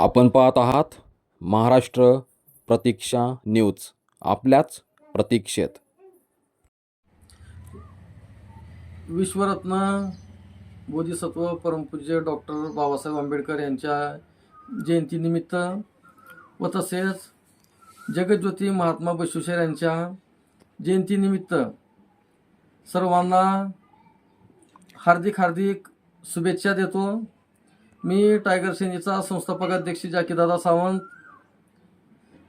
आपण पाहत आहात महाराष्ट्र प्रतीक्षा न्यूज, आपल्याच प्रतीक्षेत. विश्वरत्न बोधिसत्व परमपूज्य डॉक्टर बाबासाहेब आंबेडकर यांच्या जयंतीनिमित्त व तसेच जगज्योती महात्मा बसवेश्वर यांच्या जयंतीनिमित्त सर्वांना हार्दिक शुभेच्छा देतो. मी टायगर सेनेचा संस्थापक अध्यक्ष जाकीदादा सावंत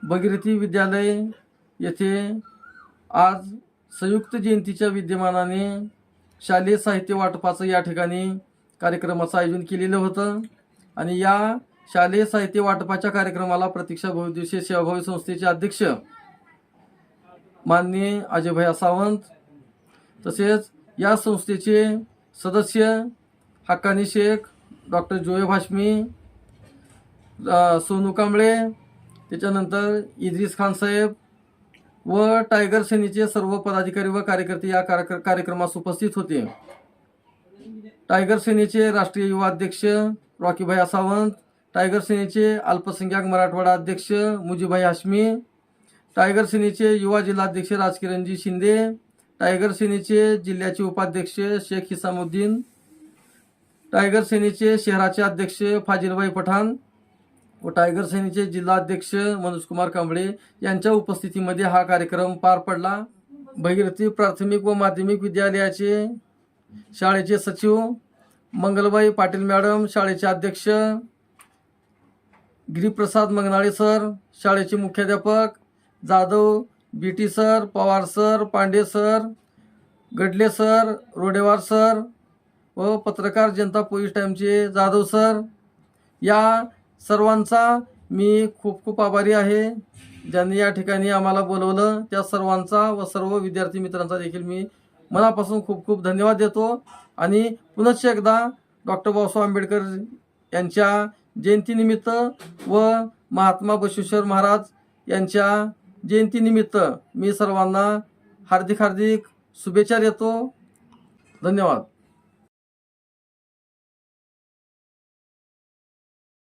भगीरथी विद्यालय येथे आज संयुक्त जयंतीच्या विद्यमानाने शालेय साहित्य वाटपाचं या ठिकाणी कार्यक्रमाचं आयोजन केलेलं होतं आणि या शालेय साहित्य वाटपाच्या कार्यक्रमाला प्रतीक्षा बहुउद्देशीय सेवाभावी संस्थेचे अध्यक्ष माननीय अजयभैया सावंत, तसेच या संस्थेचे सदस्य हक्कानी शेख, डॉक्टर जोएब हाशमी, सोनू कांबळे, त्याच्यानंतर इद्रिस खान साहेब व टायगर सेनेचे सर्व पदाधिकारी व कार्यकर्ते या कार्यक्रमास उपस्थित होते. टायगर सेनेचे राष्ट्रीय युवा अध्यक्ष रॉकीभाई सावंत, टायगर सेनेचे अल्पसंख्याक मराठवाडा अध्यक्ष मुजीभाई हाशमी, टायगर सेनेचे युवा जिल्हाध्यक्ष राजकिरणजी शिंदे, टायगर सेनेचे जिल्ह्याचे उपाध्यक्ष शेख हिसामुद्दीन, टायगर सेनेचे शहराचे अध्यक्ष फाजिलभाई पठाण व टायगर सेनेचे जिल्हाध्यक्ष मनोजकुमार कांबळे यांच्या उपस्थितीमध्ये हा कार्यक्रम पार पडला. भगीरथी प्राथमिक व माध्यमिक विद्यालयाचे शाळेचे सचिव मंगलबाई पाटील मॅडम, शाळेचे अध्यक्ष गिरीप्रसाद मंगनाळे सर, शाळेचे मुख्याध्यापक Jadhav BT sir, Pawar sir, Pande sir, Gadle sir, Rodewar sir व पत्रकार जनता पोलीस टाईमचे जाधव सर, या सर्वांचा मी खूप आभारी आहे. ज्यांनी या ठिकाणी आम्हाला बोलवलं त्या सर्वांचा व सर्व विद्यार्थी मित्रांचा देखील मी मनापासून खूप धन्यवाद देतो. आणि पुनश्च एकदा डॉक्टर बाबासाहेब आंबेडकर यांच्या जयंतीनिमित्त व महात्मा बसवेश्वर महाराज यांच्या जयंतीनिमित्त मी सर्वांना हार्दिक शुभेच्छा देतो. धन्यवाद.